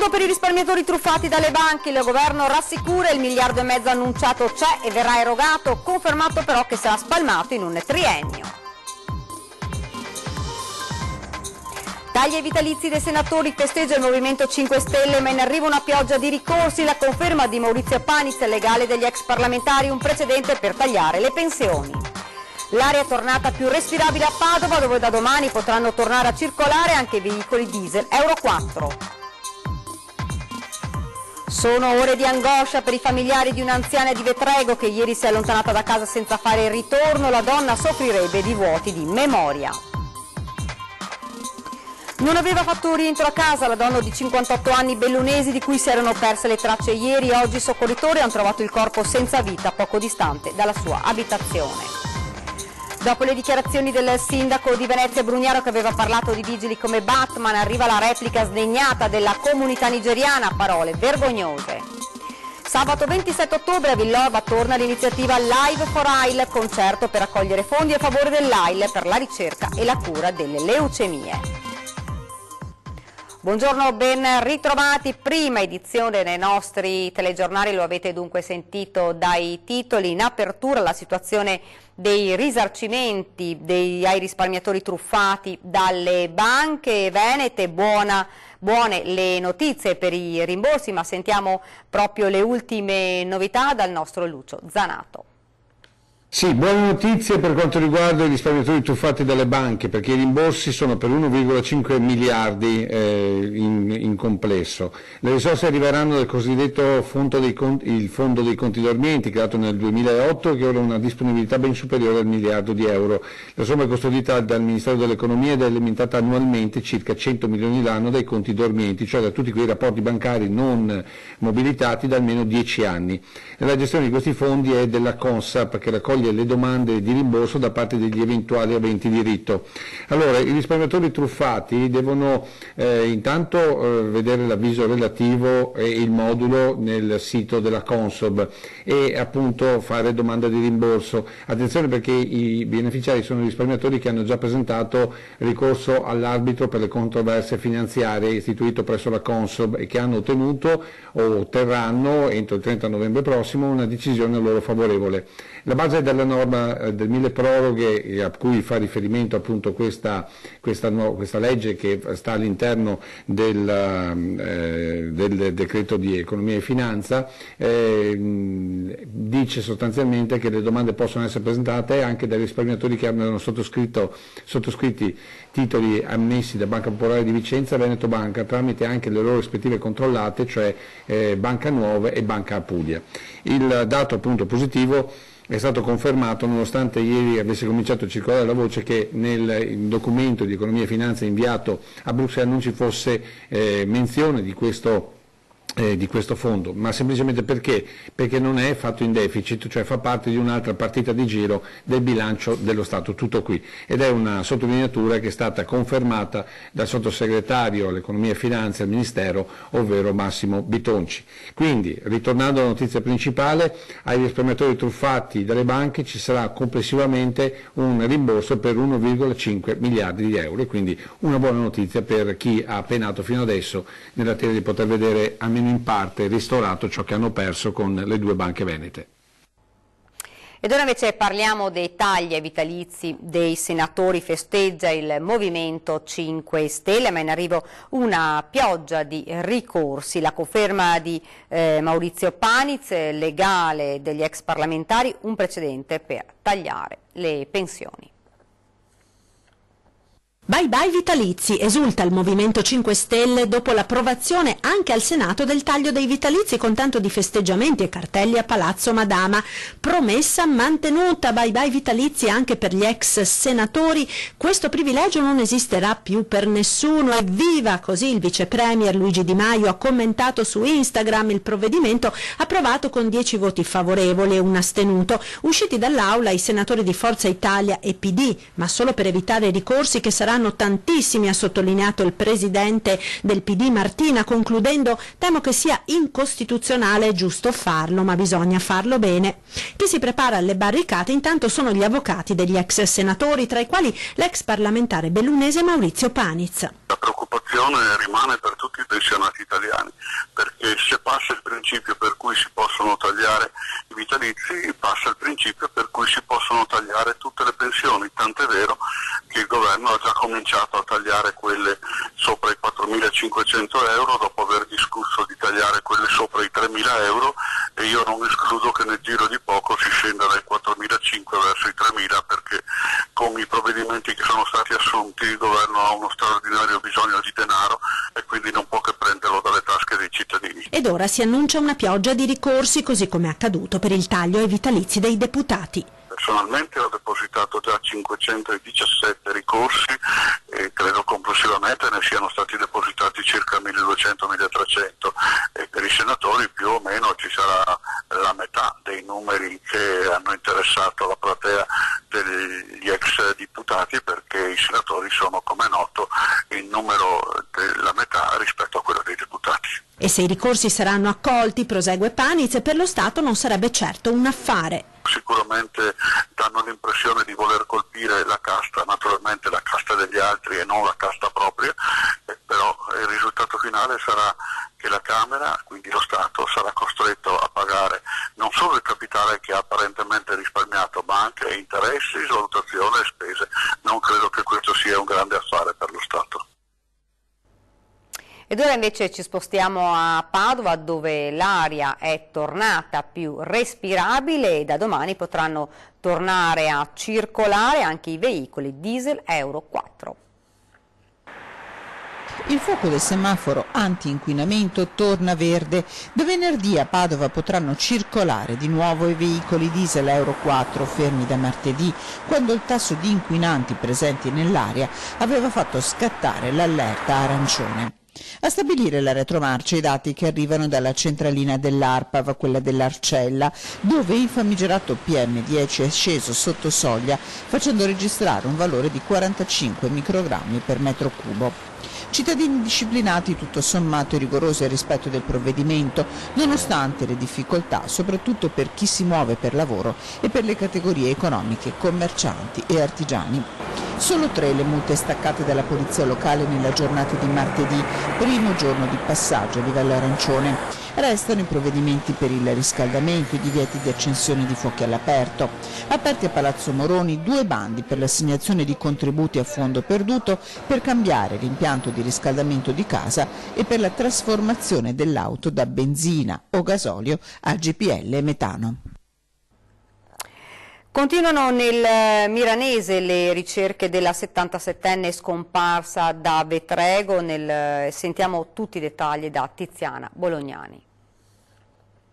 Fondo per i risparmiatori truffati dalle banche, il governo rassicura, il 1,5 miliardi annunciato c'è e verrà erogato, confermato però che sarà spalmato in un triennio. Tagli ai vitalizi dei senatori, festeggia il Movimento 5 Stelle, ma in arrivo una pioggia di ricorsi, la conferma di Maurizio Paniz, legale degli ex parlamentari, un precedente per tagliare le pensioni. L'aria è tornata più respirabile a Padova, dove da domani potranno tornare a circolare anche i veicoli diesel Euro 4. Sono ore di angoscia per i familiari di un'anziana di Vetrego che ieri si è allontanata da casa senza fare il ritorno. La donna soffrirebbe di vuoti di memoria. Non aveva fatto rientro a casa la donna di 58 anni bellunesi di cui si erano perse le tracce ieri. Oggi i soccorritori hanno trovato il corpo senza vita poco distante dalla sua abitazione. Dopo le dichiarazioni del sindaco di Venezia Brugnaro, che aveva parlato di vigili come Batman, arriva la replica sdegnata della comunità nigeriana, parole vergognose. Sabato 27 ottobre a Villorba torna l'iniziativa Live for AIL, concerto per raccogliere fondi a favore dell'AIL per la ricerca e la cura delle leucemie. Buongiorno, ben ritrovati, prima edizione nei nostri telegiornali, lo avete dunque sentito dai titoli. In apertura la situazione dei risarcimenti ai risparmiatori truffati dalle banche venete, buone le notizie per i rimborsi, ma sentiamo proprio le ultime novità dal nostro Lucio Zanato. Sì, buone notizie per quanto riguarda i risparmiatori truffati dalle banche, perché i rimborsi sono per 1,5 miliardi in complesso. Le risorse arriveranno dal cosiddetto fondo dei conti dormienti, creato nel 2008, che ora ha una disponibilità ben superiore al 1 miliardo di euro. La somma è custodita dal Ministero dell'Economia ed è alimentata annualmente circa 100 milioni l'anno dai conti dormienti, cioè da tutti quei rapporti bancari non mobilitati da almeno 10 anni. La gestione di questi fondi è della Consap, che raccoglie le domande di rimborso da parte degli eventuali aventi diritto. Allora, i risparmiatori truffati devono intanto vedere l'avviso relativo e il modulo nel sito della Consob e appunto fare domanda di rimborso. Attenzione, perché i beneficiari sono i risparmiatori che hanno già presentato ricorso all'arbitro per le controversie finanziarie istituito presso la Consob e che hanno ottenuto o otterranno entro il 30 novembre prossimo una decisione loro favorevole. La base della norma del milleproroghe a cui fa riferimento appunto questa legge che sta all'interno del decreto di economia e finanza dice sostanzialmente che le domande possono essere presentate anche dai risparmiatori che hanno sottoscritti titoli ammessi da Banca Popolare di Vicenza, Veneto Banca, tramite anche le loro rispettive controllate, cioè Banca Nuova e Banca Apulia. Il dato appunto positivo è stato confermato nonostante ieri avesse cominciato a circolare la voce che nel documento di economia e finanza inviato a Bruxelles non ci fosse menzione di questo fondo, ma semplicemente perché non è fatto in deficit, cioè fa parte di un'altra partita di giro del bilancio dello Stato, tutto qui, ed è una sottolineatura che è stata confermata dal sottosegretario all'economia e finanza al Ministero, ovvero Massimo Bitonci. Quindi, ritornando alla notizia principale, ai risparmiatori truffati dalle banche ci sarà complessivamente un rimborso per 1,5 miliardi di euro, e quindi una buona notizia per chi ha penato fino adesso nell'attesa di poter vedere almeno in parte ristorato ciò che hanno perso con le due banche venete. Ed ora invece parliamo dei tagli ai vitalizi dei senatori, festeggia il Movimento 5 Stelle, ma in arrivo una pioggia di ricorsi, la conferma di Maurizio Paniz, legale degli ex parlamentari, un precedente per tagliare le pensioni. Bye bye vitalizi, esulta il Movimento 5 Stelle dopo l'approvazione anche al Senato del taglio dei vitalizi con tanto di festeggiamenti e cartelli a Palazzo Madama. Promessa mantenuta, bye bye vitalizi anche per gli ex senatori. Questo privilegio non esisterà più per nessuno. Evviva! Così il vice premier Luigi Di Maio ha commentato su Instagram il provvedimento approvato con 10 voti favorevoli e un astenuto. Usciti dall'aula i senatori di Forza Italia e PD, ma solo per evitare ricorsi che saranno saranno tantissimi, ha sottolineato il presidente del PD Martina, concludendo: temo che sia incostituzionale, è giusto farlo, ma bisogna farlo bene. Chi si prepara alle barricate intanto sono gli avvocati degli ex senatori, tra i quali l'ex parlamentare bellunese Maurizio Paniz. La preoccupazione rimane per tutti i pensionati italiani, perché se passa il principio per cui si possono tagliare i vitalizi, passa il principio per cui si possono tagliare tutte le pensioni, tant'è vero che il governo ha già cominciato a tagliare quelle sopra i 4.500 euro dopo aver discusso di tagliare quelle sopra i 3.000 euro, e io non escludo che nel giro di poco si scenda dai 4.500 verso i 3.000, perché con i provvedimenti che sono stati assunti il governo ha uno straordinario bisogno di denaro e quindi non può che prenderlo dalle tasche dei cittadini. Ed ora si annuncia una pioggia di ricorsi, così come è accaduto per il taglio ai vitalizi dei deputati. Personalmente ho depositato già 517 ricorsi e credo complessivamente ne siano stati depositati circa 1200-1300, e per i senatori più o meno ci sarà la metà dei numeri che hanno interessato la platea degli ex deputati, perché i senatori sono, come è noto, in numero della metà rispetto a quello dei deputati. E se i ricorsi saranno accolti, prosegue Paniz, per lo Stato non sarebbe certo un affare. Sicuramente danno l'impressione di voler colpire la casta, naturalmente la casta degli altri e non la casta propria, però il risultato finale sarà che la Camera, quindi lo Stato, sarà costretto a pagare non solo il capitale che ha apparentemente risparmiato, ma anche interessi, svalutazione e spese. Non credo che questo sia un grande affare per lo Stato. Ed ora invece ci spostiamo a Padova, dove l'aria è tornata più respirabile e da domani potranno tornare a circolare anche i veicoli diesel Euro 4. Il fuoco del semaforo anti-inquinamento torna verde. Da venerdì a Padova potranno circolare di nuovo i veicoli diesel Euro 4, fermi da martedì, quando il tasso di inquinanti presenti nell'aria aveva fatto scattare l'allerta arancione. A stabilire la retromarcia i dati che arrivano dalla centralina dell'ARPAV, quella dell'Arcella, dove il famigerato PM10 è sceso sotto soglia, facendo registrare un valore di 45 microgrammi per metro cubo. Cittadini disciplinati tutto sommato e rigorosi al rispetto del provvedimento, nonostante le difficoltà, soprattutto per chi si muove per lavoro e per le categorie economiche, commercianti e artigiani. Solo 3 le multe staccate dalla polizia locale nella giornata di martedì, primo giorno di passaggio a livello arancione. Restano i provvedimenti per il riscaldamento, i divieti di accensione di fuochi all'aperto. Aperti a Palazzo Moroni 2 bandi per l'assegnazione di contributi a fondo perduto per cambiare l'impianto di riscaldamento di casa e per la trasformazione dell'auto da benzina o gasolio a GPL e metano. Continuano nel Miranese le ricerche della 77enne scomparsa da Vetrego. Sentiamo tutti i dettagli da Tiziana Bolognani.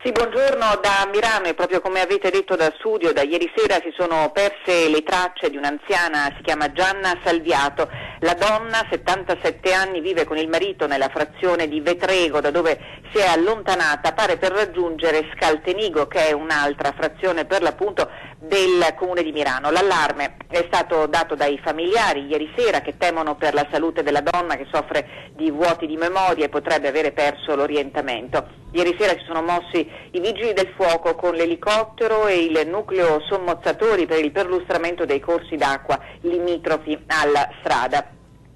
Sì, buongiorno da Milano, e proprio come avete detto da studio, da ieri sera si sono perse le tracce di un'anziana, si chiama Gianna Salviato. La donna, 77 anni, vive con il marito nella frazione di Vetrego, da dove si è allontanata, pare per raggiungere Scaltenigo, che è un'altra frazione per l'appunto del comune di Milano. L'allarme è stato dato dai familiari ieri sera, che temono per la salute della donna, che soffre di vuoti di memoria e potrebbe avere perso l'orientamento. Ieri sera si sono mossi i vigili del fuoco con l'elicottero e il nucleo sommozzatori per il perlustramento dei corsi d'acqua limitrofi alla strada.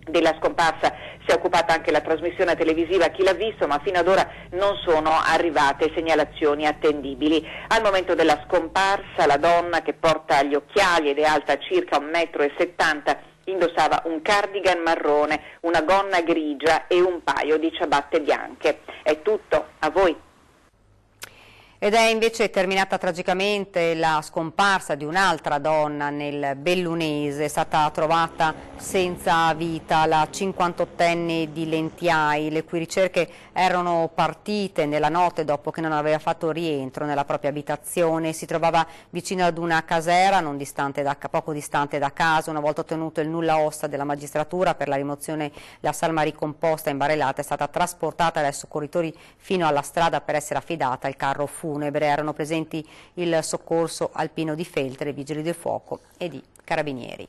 Della scomparsa si è occupata anche la trasmissione televisiva Chi l'ha visto, ma fino ad ora non sono arrivate segnalazioni attendibili. Al momento della scomparsa la donna, che porta gli occhiali ed è alta circa 1,70 m, indossava un cardigan marrone, una gonna grigia e un paio di ciabatte bianche. È tutto, a voi. Ed è invece terminata tragicamente la scomparsa di un'altra donna nel Bellunese. È stata trovata senza vita la 58enne di Lentiai, le cui ricerche erano partite nella notte dopo che non aveva fatto rientro nella propria abitazione. Si trovava vicino ad una casera poco distante da casa. Una volta ottenuto il nulla osta della magistratura per la rimozione della salma ricomposta in barellata, è stata trasportata dai soccorritori fino alla strada per essere affidata al carro funebre. Erano presenti il soccorso alpino di Feltre, vigili del fuoco e di carabinieri.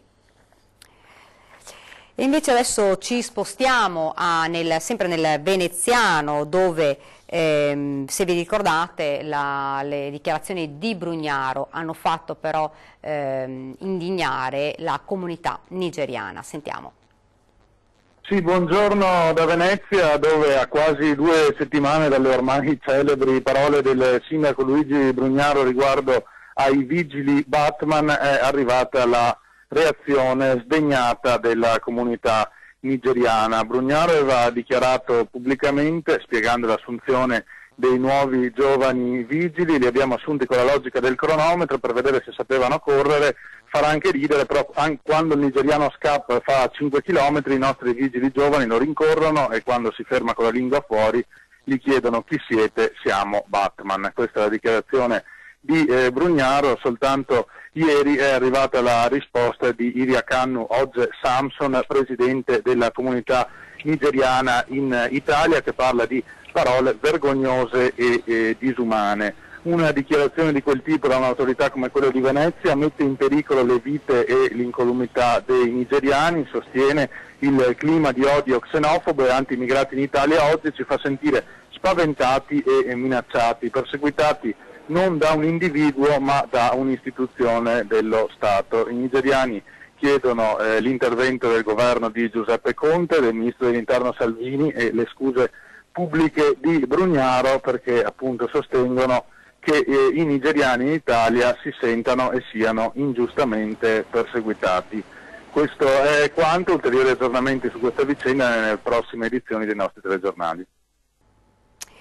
E invece adesso ci spostiamo sempre nel veneziano, dove se vi ricordate le dichiarazioni di Brugnaro hanno fatto però indignare la comunità nigeriana. Sentiamo. Sì, buongiorno da Venezia, dove a quasi 2 settimane dalle ormai celebri parole del sindaco Luigi Brugnaro riguardo ai vigili Batman è arrivata la reazione sdegnata della comunità nigeriana. Brugnaro aveva dichiarato pubblicamente, spiegando l'assunzione dei nuovi giovani vigili, li abbiamo assunti con la logica del cronometro per vedere se sapevano correre. Farà anche ridere, però quando il nigeriano scappa fa 5 km, i nostri vigili giovani lo rincorrono e quando si ferma con la lingua fuori gli chiedono: chi siete? Siamo Batman. Questa è la dichiarazione di Brugnaro. Soltanto ieri è arrivata la risposta di Iriakannu Ogge Samson, presidente della comunità nigeriana in Italia, che parla di parole vergognose e disumane. Una dichiarazione di quel tipo da un'autorità come quella di Venezia mette in pericolo le vite e l'incolumità dei nigeriani, sostiene il clima di odio xenofobo e anti-immigrati in Italia oggi ci fa sentire spaventati e minacciati, perseguitati non da un individuo ma da un'istituzione dello Stato. I nigeriani chiedono l'intervento del governo di Giuseppe Conte, del ministro dell'Interno Salvini e le scuse pubbliche di Brugnaro, perché appunto sostengono che i nigeriani in Italia si sentano e siano ingiustamente perseguitati. Questo è quanto. Ulteriori aggiornamenti su questa vicenda nelle prossime edizioni dei nostri telegiornali.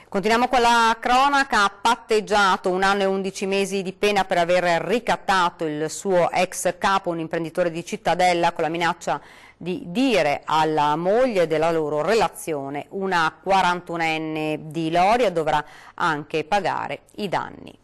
Continuiamo con la cronaca. Ha patteggiato 1 anno e 11 mesi di pena per aver ricattato il suo ex capo, un imprenditore di Cittadella, con la minaccia di dire alla moglie della loro relazione. Una 41enne di Loria dovrà anche pagare i danni.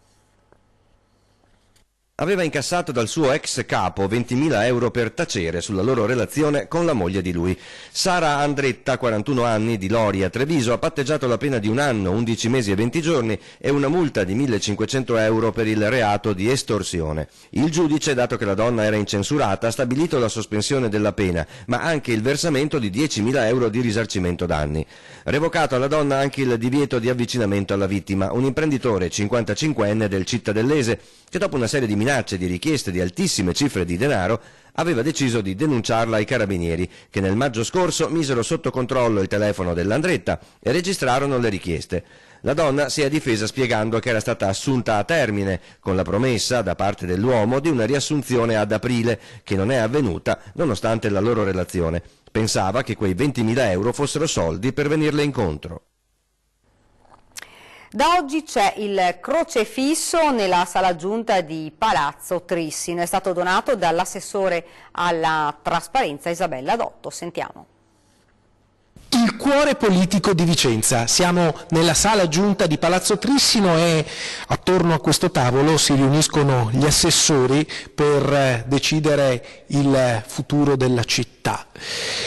Aveva incassato dal suo ex capo 20.000 euro per tacere sulla loro relazione con la moglie di lui. Sara Andretta, 41 anni, di Loria, Treviso, ha patteggiato la pena di 1 anno, 11 mesi e 20 giorni e una multa di 1.500 euro per il reato di estorsione. Il giudice, dato che la donna era incensurata, ha stabilito la sospensione della pena, ma anche il versamento di 10.000 euro di risarcimento danni. Revocato alla donna anche il divieto di avvicinamento alla vittima, un imprenditore 55enne del Cittadellese, che dopo una serie di minacce e di richieste di altissime cifre di denaro aveva deciso di denunciarla ai carabinieri, che nel maggio scorso misero sotto controllo il telefono dell'Andretta e registrarono le richieste. La donna si è difesa spiegando che era stata assunta a termine, con la promessa da parte dell'uomo di una riassunzione ad aprile, che non è avvenuta nonostante la loro relazione. Pensava che quei 20.000 euro fossero soldi per venirle incontro. Da oggi c'è il crocefisso nella sala giunta di Palazzo Trissino. È stato donato dall'assessore alla trasparenza Isabella Dotto. Sentiamo. Il cuore politico di Vicenza. Siamo nella sala giunta di Palazzo Trissino e attorno a questo tavolo si riuniscono gli assessori per decidere il futuro della città.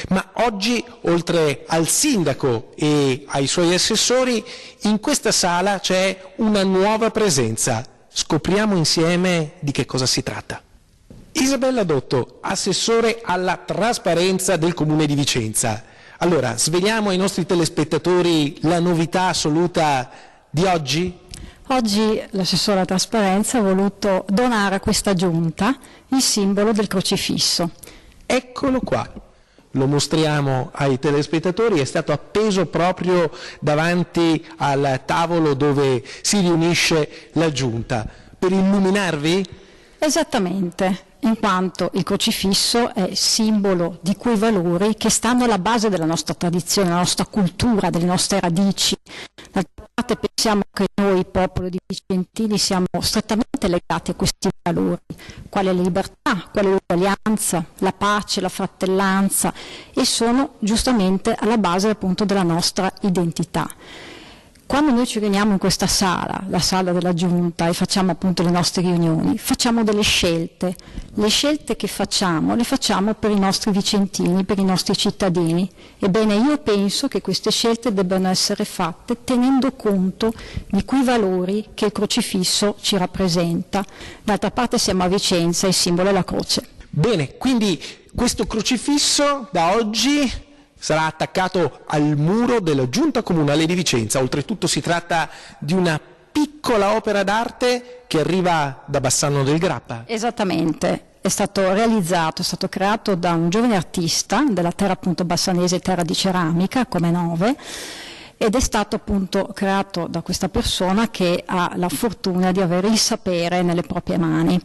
Ma oggi, oltre al sindaco e ai suoi assessori, in questa sala c'è una nuova presenza. Scopriamo insieme di che cosa si tratta. Isabella Dotto, assessore alla trasparenza del Comune di Vicenza. Allora, sveliamo ai nostri telespettatori la novità assoluta di oggi? Oggi l'assessore alla trasparenza ha voluto donare a questa giunta il simbolo del crocifisso. Eccolo qua, lo mostriamo ai telespettatori, è stato appeso proprio davanti al tavolo dove si riunisce la giunta. Per illuminarvi? Esattamente. In quanto il crocifisso è simbolo di quei valori che stanno alla base della nostra tradizione, della nostra cultura, delle nostre radici. D'altra parte pensiamo che noi, popolo di vicentini, siamo strettamente legati a questi valori, quale la libertà, quale l'uguaglianza, la pace, la fratellanza, e sono giustamente alla base appunto della nostra identità. Quando noi ci riuniamo in questa sala, la sala della giunta, e facciamo appunto le nostre riunioni, facciamo delle scelte. Le scelte che facciamo, le facciamo per i nostri vicentini, per i nostri cittadini. Ebbene, io penso che queste scelte debbano essere fatte tenendo conto di quei valori che il crocifisso ci rappresenta. D'altra parte siamo a Vicenza, il simbolo è la croce. Bene, quindi questo crocifisso da oggi sarà attaccato al muro della Giunta Comunale di Vicenza. Oltretutto si tratta di una piccola opera d'arte che arriva da Bassano del Grappa. Esattamente. È stato realizzato, è stato creato da un giovane artista della terra appunto bassanese, terra di ceramica, come Nove, ed è stato appunto creato da questa persona che ha la fortuna di avere il sapere nelle proprie mani.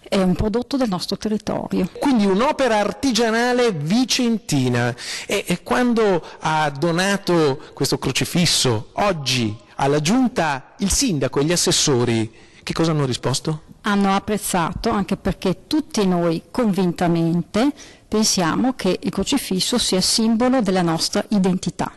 È un prodotto del nostro territorio. Quindi un'opera artigianale vicentina. E quando ha donato questo crocifisso oggi alla Giunta il sindaco e gli assessori, che cosa hanno risposto? Hanno apprezzato, anche perché tutti noi convintamente pensiamo che il crocifisso sia simbolo della nostra identità.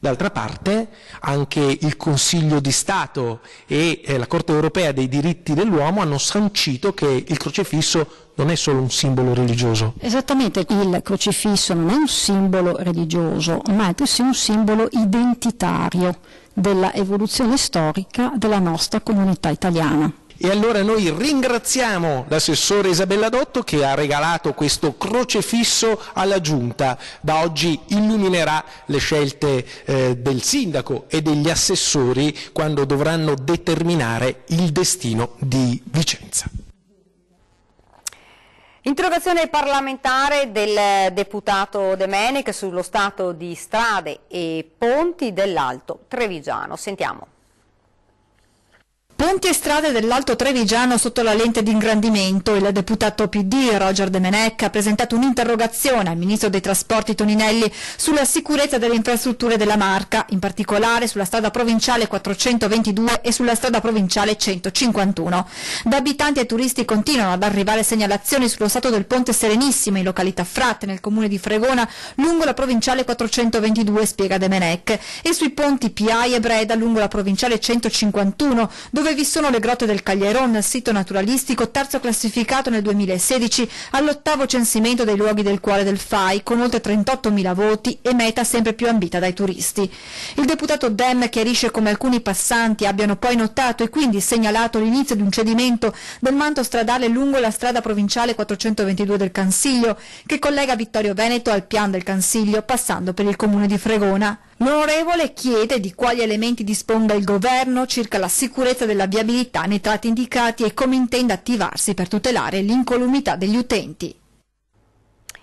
D'altra parte anche il Consiglio di Stato e la Corte Europea dei diritti dell'uomo hanno sancito che il crocifisso non è solo un simbolo religioso. Esattamente, il crocifisso non è un simbolo religioso, ma è altresì un simbolo identitario della evoluzione storica della nostra comunità italiana. E allora noi ringraziamo l'assessore Isabella Dotto che ha regalato questo crocefisso alla Giunta. Da oggi illuminerà le scelte del sindaco e degli assessori quando dovranno determinare il destino di Vicenza. Interrogazione parlamentare del deputato Domenech sullo stato di strade e ponti dell'Alto Trevigiano. Sentiamo. Ponti e strade dell'Alto Trevigiano sotto la lente di ingrandimento. Il deputato PD Roger Domenech ha presentato un'interrogazione al ministro dei trasporti Toninelli sulla sicurezza delle infrastrutture della Marca, in particolare sulla strada provinciale 422 e sulla strada provinciale 151. Da abitanti e turisti continuano ad arrivare segnalazioni sullo stato del ponte Serenissimo in località Fratte nel comune di Fregona lungo la provinciale 422, spiega Domenech, e sui ponti Piai e Breda lungo la provinciale 151 dove vi sono le grotte del Caglieron, sito naturalistico terzo classificato nel 2016 all'8° censimento dei luoghi del cuore del FAI, con oltre 38.000 voti e meta sempre più ambita dai turisti. Il deputato Dem chiarisce come alcuni passanti abbiano poi notato e quindi segnalato l'inizio di un cedimento del manto stradale lungo la strada provinciale 422 del Cansiglio, che collega Vittorio Veneto al Pian del Cansiglio, passando per il comune di Fregona. L'onorevole chiede di quali elementi disponga il governo circa la sicurezza della viabilità nei tratti indicati e come intenda attivarsi per tutelare l'incolumità degli utenti.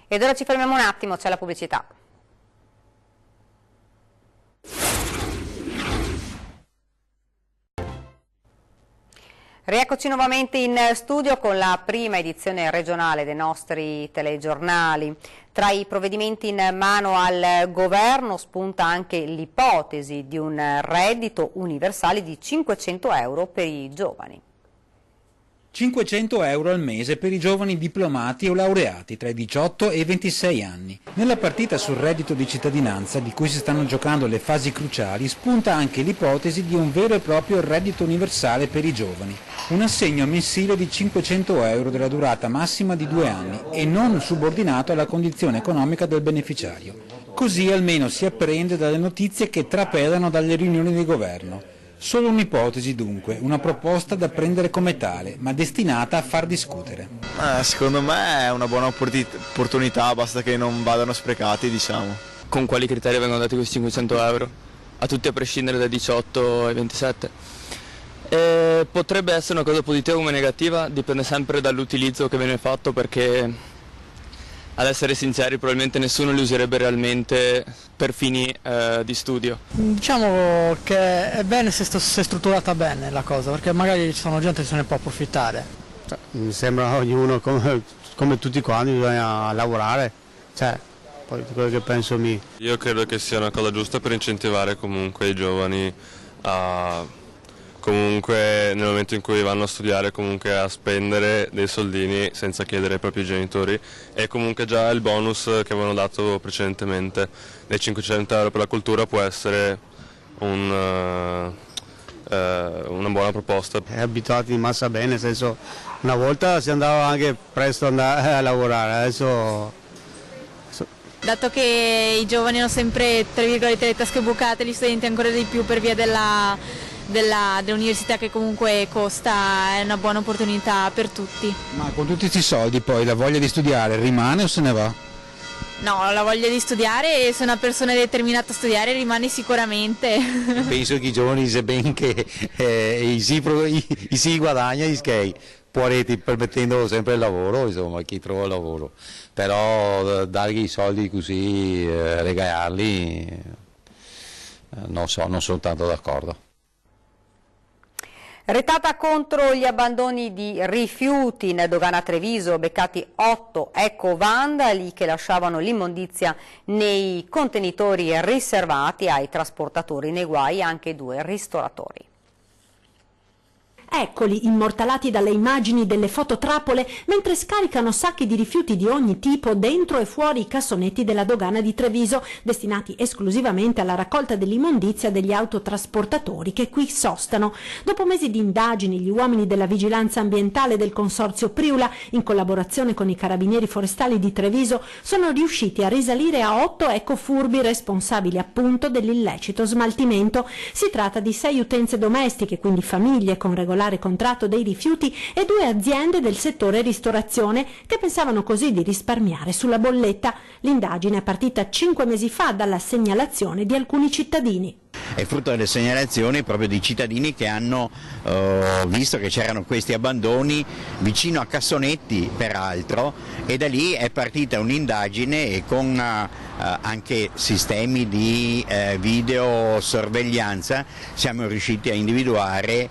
Ed ora ci fermiamo un attimo, c'è la pubblicità. Rieccoci nuovamente in studio con la prima edizione regionale dei nostri telegiornali. Tra i provvedimenti in mano al governo spunta anche l'ipotesi di un reddito universale di 500 euro per i giovani. 500 euro al mese per i giovani diplomati o laureati tra i 18 e i 26 anni. Nella partita sul reddito di cittadinanza, di cui si stanno giocando le fasi cruciali, spunta anche l'ipotesi di un vero e proprio reddito universale per i giovani. Un assegno mensile di 500 euro della durata massima di 2 anni e non subordinato alla condizione economica del beneficiario. Così almeno si apprende dalle notizie che trapelano dalle riunioni di governo. Solo un'ipotesi dunque, una proposta da prendere come tale, ma destinata a far discutere. Secondo me è una buona opportunità, basta che non vadano sprecati, diciamo. Con quali criteri vengono dati questi 500 euro? A tutti a prescindere dai 18 ai 27? Potrebbe essere una cosa positiva come negativa, dipende sempre dall'utilizzo che viene fatto, perché ad essere sinceri probabilmente nessuno li userebbe realmente per fini di studio. Diciamo che è bene se è strutturata bene la cosa, perché magari ci sono gente che se ne può approfittare. Mi sembra ognuno come tutti quanti bisogna lavorare, poi quello che penso mi... Io credo che sia una cosa giusta per incentivare comunque i giovani a... comunque nel momento in cui vanno a studiare comunque a spendere dei soldini senza chiedere ai propri genitori, e comunque già il bonus che avevano dato precedentemente dei 500 euro per la cultura può essere una buona proposta. È abituati in massa bene, nel senso una volta si andava anche presto a lavorare, adesso... Dato che i giovani hanno sempre, tra virgolette, le tasche bucate, gli studenti ancora di più per via dell'università che comunque costa, è una buona opportunità per tutti. Ma con tutti questi soldi poi la voglia di studiare rimane o se ne va? No, la voglia di studiare, se una persona è determinata a studiare rimane sicuramente. Penso che i giovani, sebbene che si guadagna, può permettendo sempre il lavoro, insomma, chi trova il lavoro, però dargli i soldi così, regalarli, non sono tanto d'accordo. Retata contro gli abbandoni di rifiuti in dogana Treviso, beccati 8 ecovandali che lasciavano l'immondizia nei contenitori riservati ai trasportatori, nei guai anche 2 ristoratori. Eccoli, immortalati dalle immagini delle fototrappole mentre scaricano sacchi di rifiuti di ogni tipo dentro e fuori i cassonetti della dogana di Treviso, destinati esclusivamente alla raccolta dell'immondizia degli autotrasportatori che qui sostano. Dopo mesi di indagini, gli uomini della vigilanza ambientale del consorzio Priula, in collaborazione con i carabinieri forestali di Treviso, sono riusciti a risalire a 8 ecofurbi responsabili appunto dell'illecito smaltimento. Si tratta di 6 utenze domestiche, quindi famiglie con regolare contratto dei rifiuti, e 2 aziende del settore ristorazione che pensavano così di risparmiare sulla bolletta. L'indagine è partita 5 mesi fa dalla segnalazione di alcuni cittadini. È frutto delle segnalazioni proprio di cittadini che hanno visto che c'erano questi abbandoni vicino a cassonetti peraltro, e da lì è partita un'indagine e con anche sistemi di videosorveglianza siamo riusciti a individuare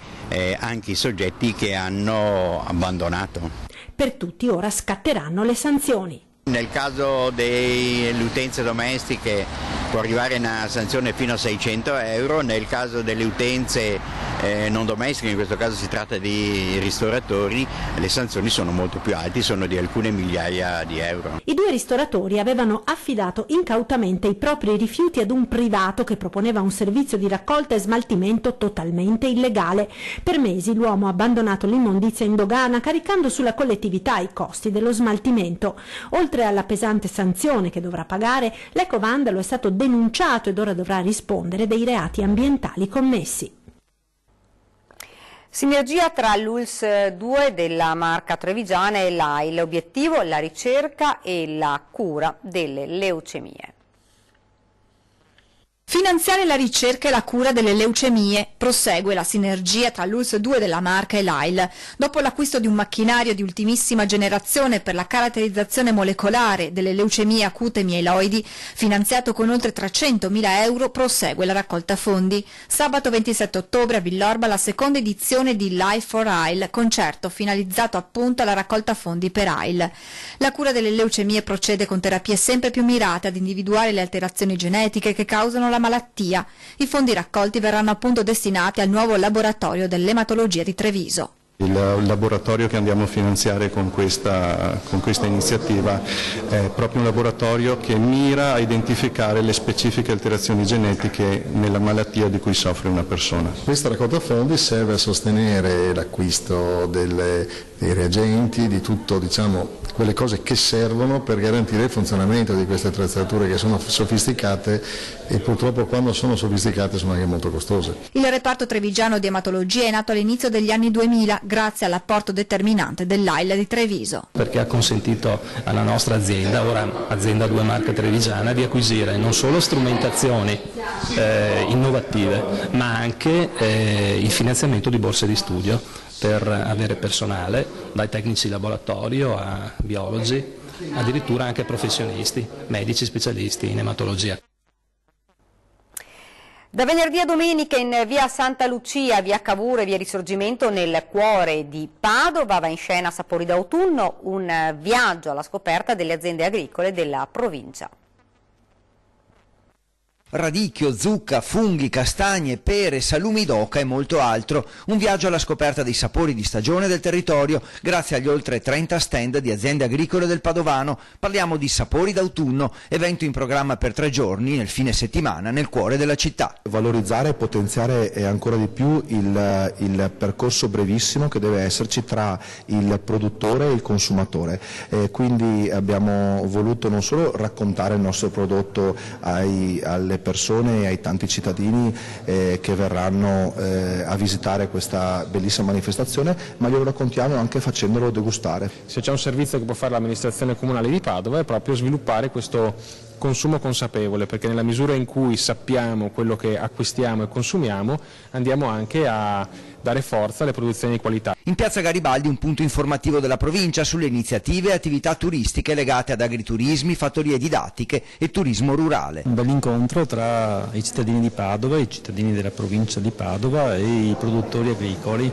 anche i soggetti che hanno abbandonato. Per tutti ora scatteranno le sanzioni. Nel caso delle utenze domestiche può arrivare una sanzione fino a 600 euro, nel caso delle utenze non domestiche, in questo caso si tratta di ristoratori, le sanzioni sono molto più alte, sono di alcune migliaia di euro. I 2 ristoratori avevano affidato incautamente i propri rifiuti ad un privato che proponeva un servizio di raccolta e smaltimento totalmente illegale. Per mesi l'uomo ha abbandonato l'immondizia in dogana, caricando sulla collettività i costi dello smaltimento. Oltre alla pesante sanzione che dovrà pagare, l'ecovandalo è stato denunciato ed ora dovrà rispondere dei reati ambientali commessi. Sinergia tra l'ULSS 2 della marca trevigiana e l'AIL, l'obiettivo la ricerca e la cura delle leucemie. Finanziare la ricerca e la cura delle leucemie. Prosegue la sinergia tra l'ULSS 2 della marca e l'AIL. Dopo l'acquisto di un macchinario di ultimissima generazione per la caratterizzazione molecolare delle leucemie acute mieloidi, finanziato con oltre 300.000 euro, prosegue la raccolta fondi. Sabato 27 ottobre a Villorba la seconda edizione di Life for AIL, concerto finalizzato appunto alla raccolta fondi per AIL. La cura delle leucemie procede con terapie sempre più mirate ad individuare le alterazioni genetiche che causano la malattia. I fondi raccolti verranno appunto destinati al nuovo laboratorio dell'ematologia di Treviso. Il laboratorio che andiamo a finanziare con questa iniziativa è proprio un laboratorio che mira a identificare le specifiche alterazioni genetiche nella malattia di cui soffre una persona. Questa raccolta fondi serve a sostenere l'acquisto dei reagenti, di tutto, diciamo, quelle cose che servono per garantire il funzionamento di queste attrezzature che sono sofisticate e purtroppo quando sono sofisticate sono anche molto costose. Il reparto trevigiano di ematologia è nato all'inizio degli anni 2000 grazie all'apporto determinante dell'AIL di Treviso. Perché ha consentito alla nostra azienda, ora azienda 2 marca trevigiana, di acquisire non solo strumentazioni innovative ma anche il finanziamento di borse di studio per avere personale, dai tecnici laboratorio a biologi, addirittura anche professionisti, medici specialisti in ematologia. Da venerdì a domenica in via Santa Lucia, via Cavour e via Risorgimento nel cuore di Padova va in scena Sapori d'autunno, un viaggio alla scoperta delle aziende agricole della provincia. Radicchio, zucca, funghi, castagne, pere, salumi d'oca e molto altro. Un viaggio alla scoperta dei sapori di stagione del territorio grazie agli oltre 30 stand di aziende agricole del Padovano. Parliamo di Sapori d'autunno, evento in programma per 3 giorni nel fine settimana nel cuore della città. Valorizzare e potenziare ancora di più il percorso brevissimo che deve esserci tra il produttore e il consumatore. Quindi abbiamo voluto non solo raccontare il nostro prodotto alle alle persone e ai tanti cittadini che verranno a visitare questa bellissima manifestazione, ma glielo raccontiamo anche facendolo degustare. Se c'è un servizio che può fare l'amministrazione comunale di Padova è proprio sviluppare questo consumo consapevole, perché nella misura in cui sappiamo quello che acquistiamo e consumiamo andiamo anche a dare forza alle produzioni di qualità. In piazza Garibaldi un punto informativo della provincia sulle iniziative e attività turistiche legate ad agriturismi, fattorie didattiche e turismo rurale. Un bel incontro tra i cittadini di Padova, i cittadini della provincia di Padova e i produttori agricoli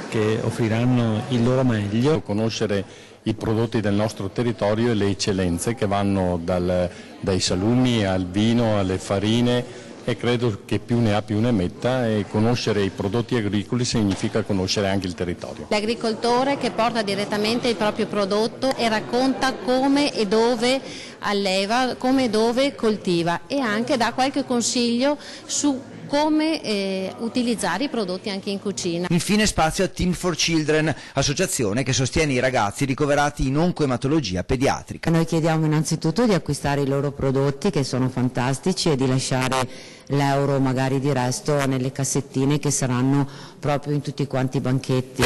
che offriranno il loro meglio. Conoscere i prodotti del nostro territorio e le eccellenze che vanno dai salumi al vino, alle farine, e credo che più ne ha più ne metta, e conoscere i prodotti agricoli significa conoscere anche il territorio. L'agricoltore che porta direttamente il proprio prodotto e racconta come e dove alleva, come e dove coltiva, e anche dà qualche consiglio su come utilizzare i prodotti anche in cucina. Infine spazio a Team for Children, associazione che sostiene i ragazzi ricoverati in oncoematologia pediatrica. Noi chiediamo innanzitutto di acquistare i loro prodotti, che sono fantastici, e di lasciare l'euro magari di resto nelle cassettine che saranno proprio in tutti quanti i banchetti.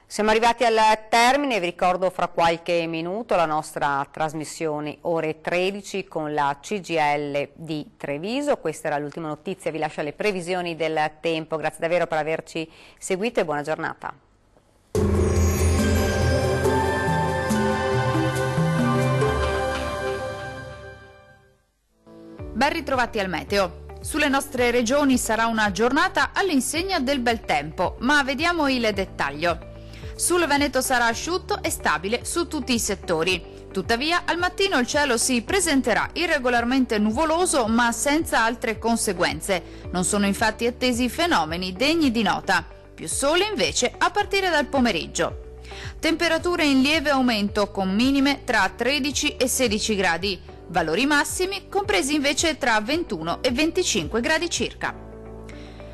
Siamo arrivati al termine, vi ricordo fra qualche minuto la nostra trasmissione ore 13 con la CGIL di Treviso. Questa era l'ultima notizia, vi lascio le previsioni del tempo. Grazie davvero per averci seguito e buona giornata. Ben ritrovati al meteo. Sulle nostre regioni sarà una giornata all'insegna del bel tempo, ma vediamo il dettaglio. Sul Veneto sarà asciutto e stabile su tutti i settori. Tuttavia, al mattino il cielo si presenterà irregolarmente nuvoloso, ma senza altre conseguenze. Non sono infatti attesi fenomeni degni di nota. Più sole invece a partire dal pomeriggio. Temperature in lieve aumento con minime tra 13 e 16 gradi. Valori massimi compresi invece tra 21 e 25 gradi circa.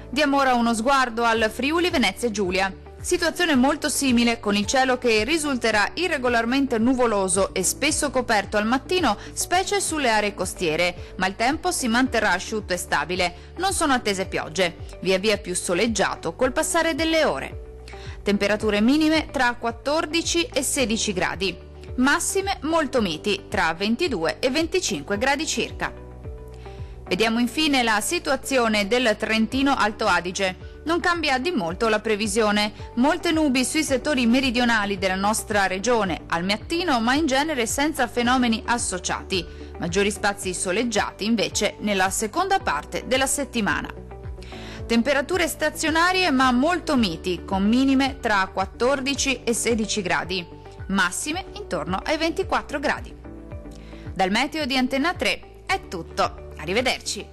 Diamo ora uno sguardo al Friuli Venezia Giulia. Situazione molto simile, con il cielo che risulterà irregolarmente nuvoloso e spesso coperto al mattino, specie sulle aree costiere, ma il tempo si manterrà asciutto e stabile. Non sono attese piogge, via via più soleggiato col passare delle ore. Temperature minime tra 14 e 16 gradi, massime molto miti tra 22 e 25 gradi circa. Vediamo infine la situazione del Trentino Alto Adige. Non cambia di molto la previsione. Molte nubi sui settori meridionali della nostra regione al mattino, ma in genere senza fenomeni associati. Maggiori spazi soleggiati invece nella seconda parte della settimana. Temperature stazionarie ma molto miti, con minime tra 14 e 16 gradi, massime intorno ai 24 gradi. Dal meteo di Antenna 3 è tutto. Arrivederci.